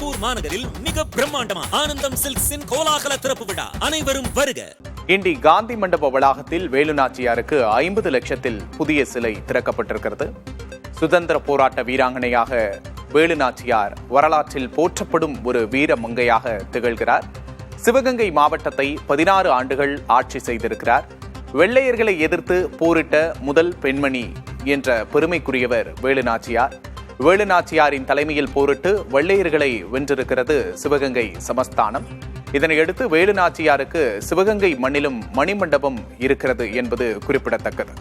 திருப்பூர் மாநகரில் மிக பிரம்மாண்டமா ஆனந்தம் சில்க்ஸின் கோலாகல திறப்பு விழா. அனைவரும் வருக. இண்டி காந்தி மண்டப வளாகத்தில் வேலுநாச்சியாருக்கு 50 லட்சத்தில் புதிய சிலை திறக்கப்பட்டிருக்கிறது. சுதந்திர போராட்ட வீராங்கனையாக வேலுநாச்சியார் வரலாற்றில் போற்றப்படும் ஒரு வீர மங்கையாக திகழ்கிறார். சிவகங்கை மாவட்டத்தை 16 ஆண்டுகள் ஆட்சி செய்திருக்கிறார். வெள்ளையர்களை எதிர்த்து போரிட்ட முதல் பெண்மணி என்ற பெருமைக்குரியவர் வேலுநாச்சியார். வேலுநாச்சியாரின் தலைமையில் போரிட்டு வெள்ளையர்களை வென்றிருக்கிறது சிவகங்கை சமஸ்தானம். இதனையடுத்து வேலுநாச்சியாருக்கு சிவகங்கை மண்ணிலும் மணிமண்டபம் இருக்கிறது என்பது குறிப்பிடத்தக்கது.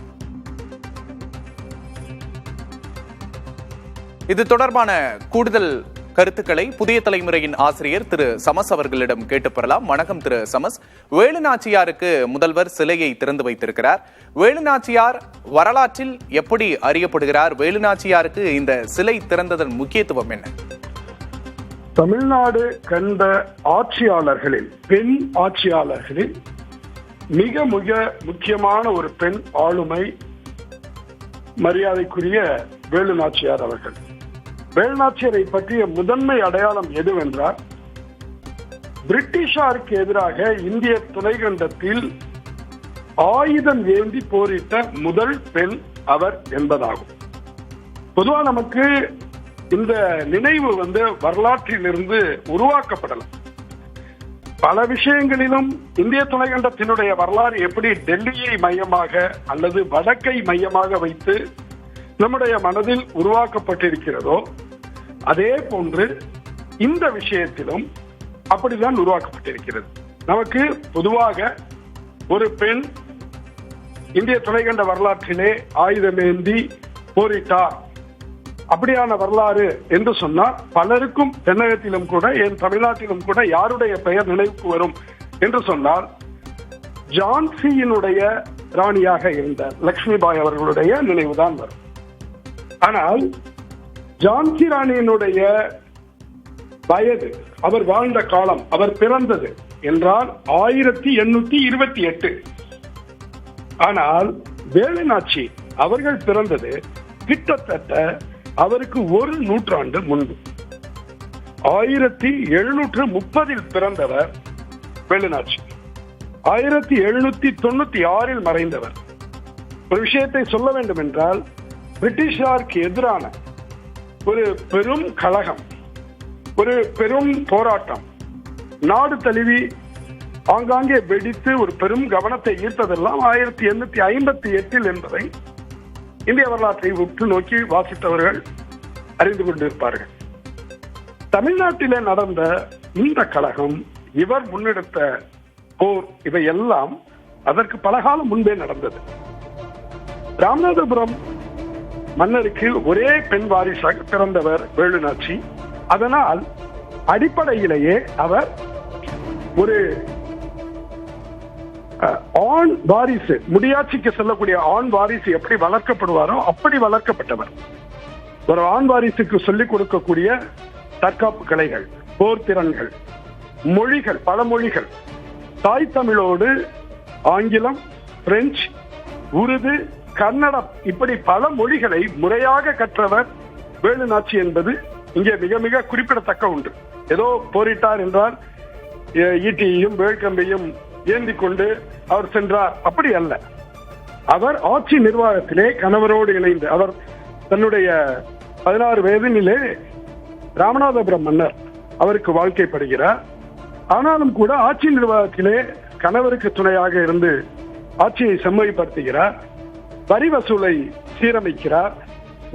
இது தொடர்பான கூடுதல் கருத்துக்களை புதிய தலைமுறையின் ஆசிரியர் திரு சமஸ் அவர்களிடம் கேட்டு பெறலாம். வணக்கம் திரு சமஸ். வேலுநாச்சியாருக்கு முதல்வர் சிலையை திறந்து வைத்திருக்கிறார். வேலுநாச்சியார் வரலாற்றில் எப்படி அறியப்படுகிறார்? வேலுநாச்சியாருக்கு இந்த சிலை திறந்ததன் முக்கியத்துவம் என்ன? தமிழ்நாடு கண்ட ஆட்சியாளர்களில், பெண் ஆட்சியாளர்களில் மிக மிக முக்கியமான ஒரு பெண் ஆளுமை மரியாதைக்குரிய வேலுநாச்சியார் அவர்கள். வேலுநாச்சியாரை பற்றிய முதன்மை அடையாளம் எதுவென்றால், பிரிட்டிஷாருக்கு எதிராக இந்திய துணைக்கண்டத்தில் ஆயுதம் ஏந்தி போரிட்ட முதல் பெண் அவர் என்பதாகும். பொதுவாக நமக்கு இந்த நினைவு வரலாற்றிலிருந்து உருவாக்கப்படலாம். பல விஷயங்களிலும் இந்திய துணைக்கண்டத்தினுடைய வரலாறு எப்படி டெல்லியை மையமாக அல்லது வடக்கை மையமாக வைத்து நம்முடைய மனதில் உருவாக்கப்பட்டிருக்கிறதோ, அதே போன்று இந்த விஷயத்திலும் அப்படிதான் உருவாக்கப்பட்டிருக்கிறது. நமக்கு பொதுவாக ஒரு பெண் இந்திய துணைக்கண்ட வரலாற்றிலே ஆயுதமேந்தி போரிட்டார், அப்படியான வரலாறு என்று சொன்னால் பலருக்கும் தென்னகத்திலும் கூட, என் தமிழ்நாட்டிலும் கூட யாருடைய பெயர் நினைவுக்கு வரும் என்று சொன்னால், ஜான்சியினுடைய ராணியாக இருந்த லட்சுமிபாய் அவர்களுடைய நினைவுதான் வரும். ஆனால் ஜான்சி ராணியினுடைய வயது, அவர் வாழ்ந்த காலம், அவர் பிறந்தது என்றால் 1828. ஆனால் வேலுநாச்சி அவர்கள் பிறந்தது கிட்டத்தட்ட அவருக்கு ஒரு நூற்றாண்டு முன்பு. 1730 பிறந்தவர் வேலுநாச்சி. 1796 மறைந்தவர். ஒரு விஷயத்தை சொல்ல வேண்டும் என்றால், பிரிட்டிஷாருக்கு எதிரான ஒரு பெரும் கழகம், ஒரு பெரும் போராட்டம் நாடு தழுவி ஆங்காங்கே வெடித்து ஒரு பெரும் கவனத்தை ஈர்த்ததெல்லாம் 1858 என்பதை இந்திய வரலாற்றை உற்று நோக்கி வாசித்தவர்கள் அறிந்து கொண்டிருப்பார்கள். தமிழ்நாட்டிலே நடந்த இந்த கழகம், இவர் முன்னெடுத்த போர், இவையெல்லாம் அதற்கு பல காலம் முன்பே நடந்தது. ராமநாதபுரம் மன்னருக்கு ஒரே பெண் வாரிசாக பிறந்தவர் வேலுநாச்சி. அதனால் அடிப்படையிலேயே அவர் ஒரு ஆண் வாரிசு, முடியாட்சிக்கு செல்லக்கூடிய ஆண் வாரிசு எப்படி வளர்க்கப்படுவாரோ அப்படி வளர்க்கப்பட்டவர். ஒரு ஆண் வாரிசுக்கு சொல்லிக் கொடுக்கக்கூடிய தற்காப்பு கலைகள், போர் திறன்கள், மொழிகள், பல மொழிகள், தாய் தமிழோடு ஆங்கிலம், பிரெஞ்சு, உருது, கன்னடம், இப்படி பல மொழிகளை முறையாக கற்றவர் வேலுநாச்சி என்பது இங்கே மிக மிக குறிப்பிடத்தக்க ஒன்று. ஏதோ போரிட்டார் என்றால் ஈட்டியையும் வேல்கம்பையும் ஏந்தி கொண்டு அவர் சென்றார், அப்படி அல்ல. அவர் ஆட்சி நிர்வாகத்திலே கணவரோடு இணைந்து, அவர் தன்னுடைய 16 வயதினிலே ராமநாதபுரம் மன்னர் அவருக்கு வாழ்க்கைப்படுகிறார். ஆனாலும் கூட ஆட்சி நிர்வாகத்திலே கணவருக்கு துணையாக இருந்து ஆட்சியை செம்மைப்படுத்துகிறார். வரி வசூலை சீரமைக்கிறார்.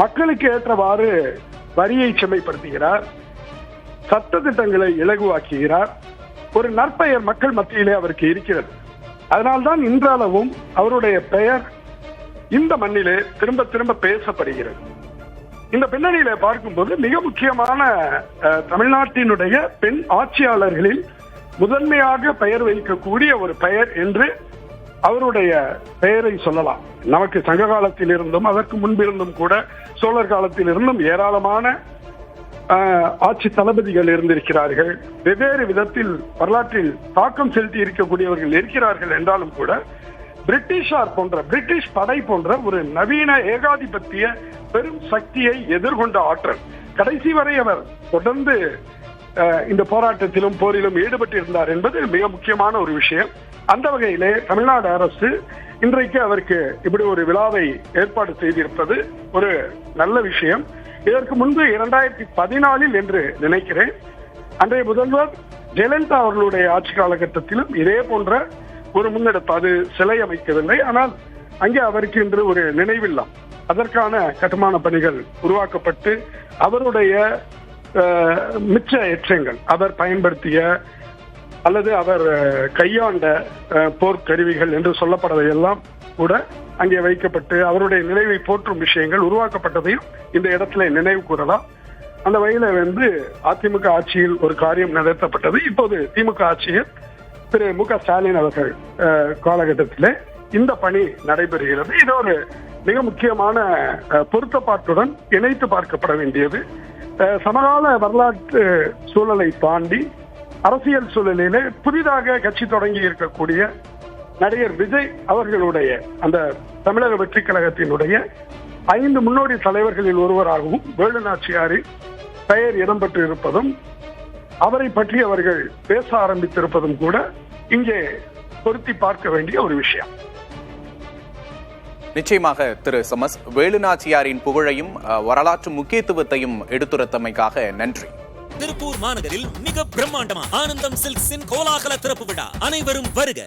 மக்களுக்கு ஏற்றவாறு வரியை செம்மைப்படுத்துகிறார். சட்ட திட்டங்களை இலகுவாக்குகிறார். ஒரு நற்பெயர் மக்கள் மத்தியிலே அவருக்கு இருக்கிறது. அதனால்தான் இன்றளவும் அவருடைய பெயர் இந்த மண்ணிலே திரும்ப திரும்ப பேசப்படுகிறது. இந்த பின்னணியிலே பார்க்கும்போது மிக முக்கியமான தமிழ்நாட்டினுடைய பெண் ஆட்சியாளர்களில் முதன்மையாக பெயர் வைக்கக்கூடிய ஒரு பெயர் என்று அவருடைய பெயரை சொல்லலாம். நமக்கு சங்க காலத்தில் இருந்தும் அதற்கு முன்பிருந்தும் கூட சோழர் காலத்தில் இருந்தும் ஏராளமான ஆட்சி தளபதிகள் இருந்திருக்கிறார்கள். வெவ்வேறு விதத்தில் வரலாற்றில் தாக்கம் செலுத்தி இருக்கக்கூடியவர்கள் இருக்கிறார்கள். என்றாலும் கூட பிரிட்டிஷார் போன்ற, பிரிட்டிஷ் படை போன்ற ஒரு நவீன ஏகாதிபத்திய பெரும் சக்தியை எதிர்கொண்ட ஆற்றல், கடைசி வரை அவர் தொடர்ந்து இந்த போராட்டத்திலும் போரிலும் ஈடுபட்டு இருந்தார் என்பது மிக முக்கியமான ஒரு விஷயம். அந்த வகையிலே தமிழ்நாடு அரசு இன்றைக்கு அவருக்கு இப்படி ஒரு விழாவை ஏற்பாடு செய்திருப்பது ஒரு நல்ல விஷயம். இதற்கு முன்பு 2014 என்று நினைக்கிறேன், அன்றைய முதல்வர் ஜெயலலிதா அவர்களுடைய ஆட்சி காலகட்டத்திலும் இதே போன்ற ஒரு முன்னெடுப்பு, அது சிலை அமைக்கவில்லை, ஆனால் அங்கே அவருக்கு இன்று ஒரு நினைவில்லம், அதற்கான கட்டுமான பணிகள் உருவாக்கப்பட்டு அவருடைய மிச்ச எச்சங்கள், அவர் பயன்படுத்திய அல்லது அவர் கையாண்ட போர்க்கருவிகள் என்று சொல்லப்படவையெல்லாம் கூட அங்கே வைக்கப்பட்டு அவருடைய நினைவை போற்றும் விஷயங்கள் உருவாக்கப்பட்டதையும் இந்த இடத்துல நினைவு கூறலாம். அந்த வகையில அதிமுக ஆட்சியில் ஒரு காரியம் நடத்தப்பட்டது. இப்போது திமுக ஆட்சியில் திரு மு.க. ஸ்டாலின் அவர்கள் காலகட்டத்திலே இந்த பணி நடைபெறுகிறது. இது ஒரு மிக முக்கியமான பொருத்தப்பாட்டுடன் இணைத்து பார்க்கப்பட வேண்டியது. சமகால வரலாற்று சூழலை தாண்டி அரசியல் சூழலிலே புதிதாக கட்சி தொடங்கி இருக்கக்கூடிய நடிகர் விஜய் அவர்களுடைய அந்த தமிழக வெற்றி கழகத்தினுடைய 5 முன்னோடி தலைவர்களில் ஒருவராகவும் வேலு நாச்சியாரின் பெயர் இடம்பெற்று இருப்பதும் அவரை பற்றி அவர்கள் பேச ஆரம்பித்திருப்பதும் கூட இங்கே பொருத்தி பார்க்க வேண்டிய ஒரு விஷயம். நிச்சயமாக திரு சமஸ், வேலு நாச்சியாரின் புகழையும் வரலாற்று முக்கியத்துவத்தையும் எடுத்துரைத்தமைக்காக நன்றி. திருப்பூர் மாநகரில் மிக பிரம்மாண்டமா ஆனந்தம் சில்க்ஸின் கோலாகல திறப்பு விழா, அனைவரும் வருக.